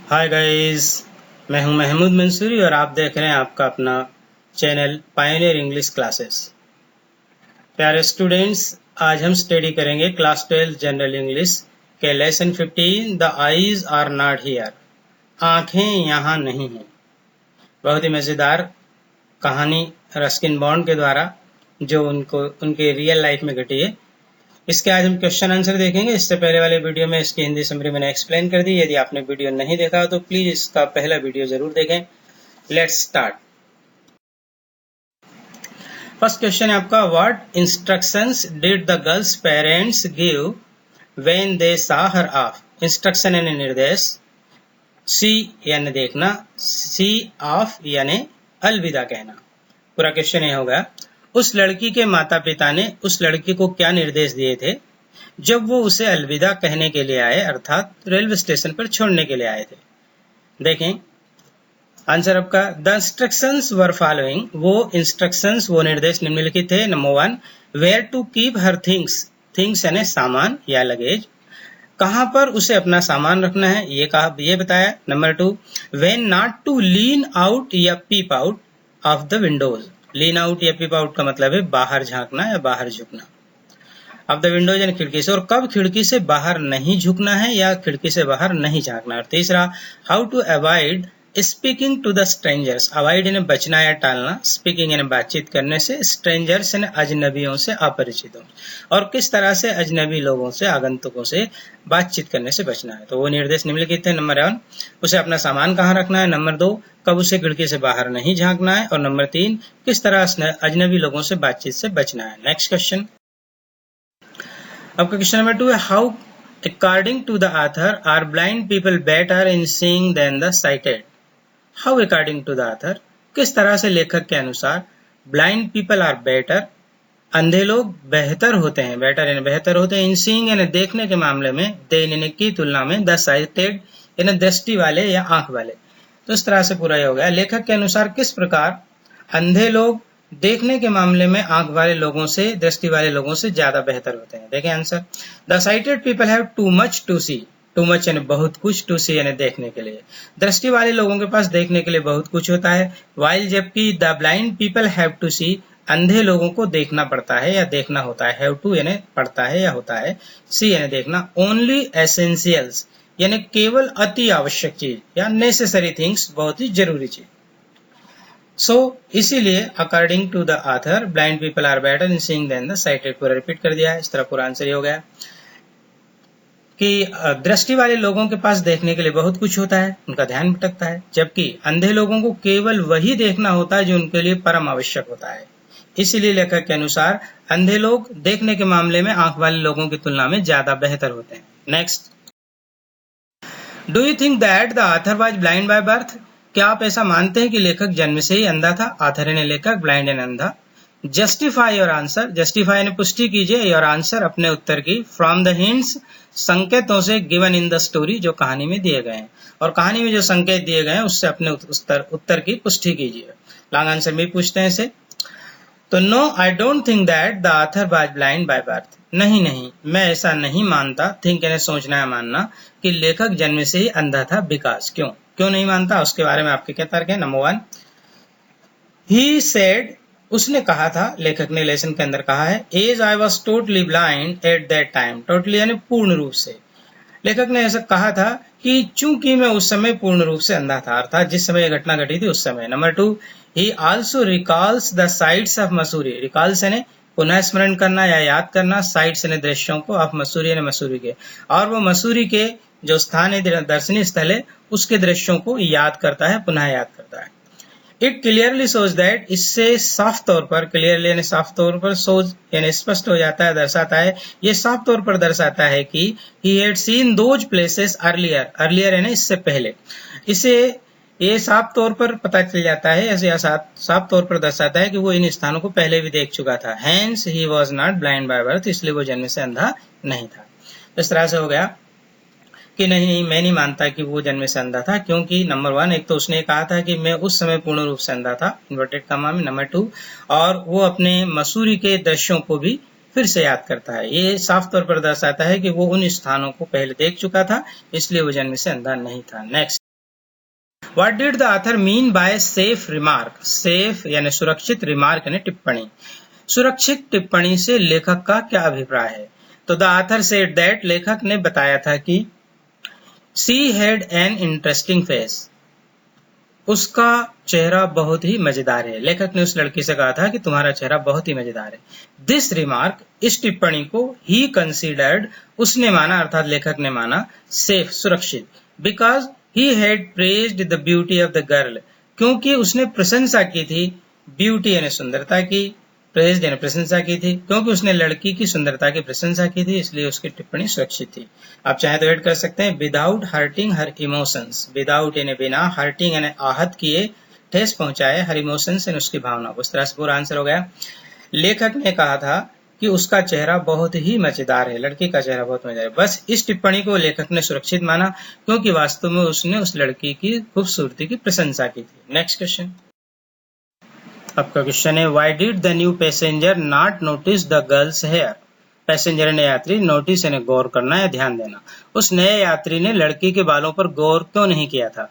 Hi guys, मैं हूं महमूद मंसूरी और आप देख रहे हैं आपका अपना चैनल पायनियर इंग्लिश क्लासेस। प्यारे स्टूडेंट्स, आज हम स्टडी करेंगे क्लास 12 जनरल इंग्लिश के lesson 15 the eyes are not here. आंखें यहाँ नहीं हैं। बहुत ही मज़ेदार कहानी रस्किन बॉन्ड के द्वारा जो उनके रियल लाइफ में घटी है। इसके आज हम क्वेश्चन आंसर देखेंगे। इससे पहले वाले वीडियो में इसकी हिंदी समरी मैंने एक्सप्लेन कर दी। यदि आपने वीडियो नहीं देखा तो प्लीज इसका पहला वीडियो जरूर देखें। Let's start. फर्स्ट क्वेश्चन है आपका, what instructions did the girls parents give when they सा हर ऑफ। इंस्ट्रक्शन यानी निर्देश, सी यानी देखना, सी ऑफ यानी अलविदा कहना। पूरा क्वेश्चन ये होगा, उस लड़की के माता पिता ने उस लड़की को क्या निर्देश दिए थे जब वो उसे अलविदा कहने के लिए आए, अर्थात रेलवे स्टेशन पर छोड़ने के लिए आए थे। देखें आंसर आपका, द इंस्ट्रक्शंस वर फॉलोइंग। वो इंस्ट्रक्शंस, वो निर्देश निम्नलिखित थे। Number 1, where to keep her things. Things यानी सामान या लगेज। कहां पर उसे अपना सामान रखना है ये बताया। Number 2, when not to lean out या peep out of the windows. Lean out या पीप आउट का मतलब है बाहर झांकना या बाहर झुकना ऑफ द विंडोज यानी खिड़की से, और कब खिड़की से बाहर नहीं झुकना है या खिड़की से बाहर नहीं झांकना। और तीसरा, how to avoid speaking to the strangers. Avoid यानी बचना या टालना, स्पीकिंग यानी बातचीत करने से, स्ट्रेंजर्स यानी अजनबियों से, अपरिचितों, और किस तरह से अजनबी लोगों से, आगंतुकों से बातचीत करने से बचना है। तो वो निर्देश निम्नलिखित थे। नंबर 1, उसे अपना सामान कहाँ रखना है। नंबर 2, कब उसे खिड़की से बाहर नहीं झांकना है। और नंबर 3, किस तरह अजनबी लोगों से बातचीत से बचना है। नेक्स्ट क्वेश्चन, आपका क्वेश्चन नंबर 2 है, how according to the author are blind people better in seeing than the sighted. How according to the author, किस तरह से लेखक के अनुसार ब्लाइंड पीपल आर बेटर, अंधे लोग बेहतर होते हैं, बेटर यानी बेहतर होते हैं, इन सीइंग यानी देखने के मामले में, देन यानी की तुलना में, द साइटेड यानी दृष्टि वाले या आंख वाले। तो इस तरह से पूरा हो गया। लेखक के अनुसार किस प्रकार अंधे लोग देखने के मामले में आंख वाले लोगों से, दृष्टि वाले लोगों से ज्यादा बेहतर होते हैं। देखें answer, the sighted people have too much to see. Too much यानी बहुत कुछ, टू सी यानी देखने के लिए। दृष्टि वाले लोगों के पास देखने के लिए बहुत कुछ होता है, वाइल जबकि the blind people have to see, अंधे लोगों को देखना पड़ता है या देखना होता है। हैव टू यानी पड़ता है या होता है, सी यानी देखना। ओनली एसेंशियल्स यानी केवल अति आवश्यक चीज या नेसेसरी थिंग्स, बहुत ही जरूरी चीज। सो इसीलिए according to the author blind people are better in seeing than the sighted. पूरा रिपीट कर दिया है। इस तरह पूरा आंसर ये हो गया कि दृष्टि वाले लोगों के पास देखने के लिए बहुत कुछ होता है, उनका ध्यान भटकता है, जबकि अंधे लोगों को केवल वही देखना होता है जो उनके लिए परम आवश्यक होता है। इसीलिए लेखक के अनुसार अंधे लोग देखने के मामले में आंख वाले लोगों की तुलना में ज्यादा बेहतर होते हैं। Next, do you think that the author was blind by birth. क्या आप ऐसा मानते हैं कि लेखक जन्म से ही अंधा था। ऑथर यानी लेखक, ब्लाइंड यानी अंधा। Justify your answer. जस्टिफाई यानी पुष्टि कीजिए, योर आंसर अपने उत्तर की, फ्रॉम द हिंट्स संकेतों से, गिवन इन द स्टोरी जो कहानी में दिए गए हैं, और कहानी में जो संकेत दिए गए हैं उससे अपने उत्तर की पुष्टि कीजिए। लॉन्ग आंसर में पूछते हैं इसे। तो no I don't think that the author was blind by birth. नहीं, मैं ऐसा नहीं मानता, थिंक यानी सोचना या मानना, कि लेखक जन्म से ही अंधा था। बिकॉज, क्यों नहीं मानता, उसके बारे में आपके क्या तर्क है। नंबर 1, ही सेड, उसने कहा था, लेखक ने लेसन के अंदर कहा है, as I was totally blind at that time. Totally यानी पूर्ण रूप से। लेखक ने ऐसा कहा था कि चूंकि मैं उस समय पूर्ण रूप से अंधा था, अर्थात जिस समय यह घटना घटी थी उस समय। Number 2, he also recalls the sites of Mussoorie. Recalls यानी पुनः स्मरण करना या याद करना, साइट्स यानी दृश्यों को, ऑफ मसूरी यानी मसूरी के, और वो मसूरी के जो स्थान है, दर्शनीय स्थल है, उसके दृश्यों को याद करता है, पुनः याद करता है। इट क्लियरली शोज दैट, इससे साफ तौर पर, क्लियरली यानी साफ तौर पर, शोज यानी स्पष्ट हो जाता है, दर्शाता है, ये साफ तौर पर दर्शाता है कि he had seen those places earlier. Earlier यानी इससे पहले। इसे ये साफ तौर पर पता चल जाता है, ऐसे साफ तौर पर दर्शाता है कि वो इन स्थानों को पहले भी देख चुका था। Hence he was not blind by birth, इसलिए वो जन्म से अंधा नहीं था। इस तरह से हो गया कि नहीं, मैं नहीं मानता कि वो जन्म से अंधा था, क्योंकि नंबर 1, एक तो उसने कहा था कि मैं उस समय पूर्ण रूप से अंधा था, इन्वर्टेड कॉमा में। नंबर 2, और वो अपने मसूरी के दृश्यों को भी फिर से याद करता है। ये साफ तौर पर दर्शाता है कि वो उन स्थानों को पहले देख चुका था, इसलिए वो जन्म से अंधा नहीं था। Next, What did the author mean by safe remark? Safe यानी सुरक्षित, remark यानी टिप्पणी। सुरक्षित टिप्पणी से लेखक का क्या अभिप्राय है? तो the author said that, लेखक ने बताया था कि she had an interesting face, उसका चेहरा बहुत ही मजेदार है। लेखक ने उस लड़की से कहा था कि तुम्हारा चेहरा बहुत ही मजेदार है। दिस रिमार्क, इस टिप्पणी को ही कंसीडर्ड, उसने माना अर्थात लेखक ने माना, सेफ सुरक्षित, because he had praised the beauty of the girl, क्योंकि उसने प्रशंसा की थी, ब्यूटी यानी सुंदरता की, प्रेज्ड यानी प्रशंसा की थी, क्योंकि उसने लड़की की सुंदरता की प्रशंसा की थी, इसलिए उसकी टिप्पणी सुरक्षित थी। आप चाहे तो ऐड कर सकते हैं विदाउट हर्टिंग हर इमोशंस, विदाउट यानी बिना, हर्टिंग यानी आहत किए, ठेस पहुंचाए, हर इमोशंस यानी उसकी भावना। उस तरह से पूरा आंसर हो गया। लेखक ने कहा था कि उसका चेहरा बहुत ही मजेदार है, लड़की का चेहरा बहुत मजेदार है। बस इस टिप्पणी को लेखक ने सुरक्षित माना क्योंकि वास्तव में उसने उस लड़की की खूबसूरती की प्रशंसा की थी। नेक्स्ट क्वेश्चन, आपका क्वेश्चन है why did the new passenger not notice the girl's hair? Passenger ने यात्री, नोटिस यानी गौर करना या ध्यान देना। उस नए यात्री ने लड़की के बालों पर गौर क्यों नहीं किया था?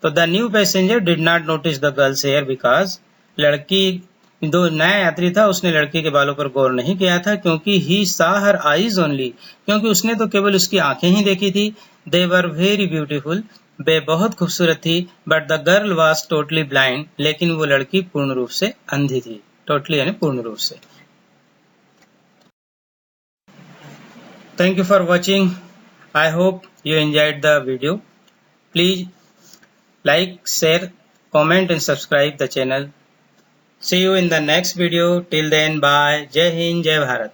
तो the new passenger did not notice the girl's hair because, लड़की, दो नया यात्री था, उसने लड़की के बालों पर गौर नहीं किया था क्योंकि ही सा हर आईज ओनली, क्योंकि उसने तो केवल उसकी आंखें ही देखी थी। दे वर वेरी ब्यूटीफुल, वे बहुत खूबसूरत थी। But the girl was totally blind, लेकिन वो लड़की पूर्ण रूप से अंधी थी। टोटली यानी पूर्ण रूप से। Thank you for watching. I hope you enjoyed the video. Please like, share, comment and subscribe the channel. See you in the next video. Till then, bye. Jai Hind, Jai Bharat.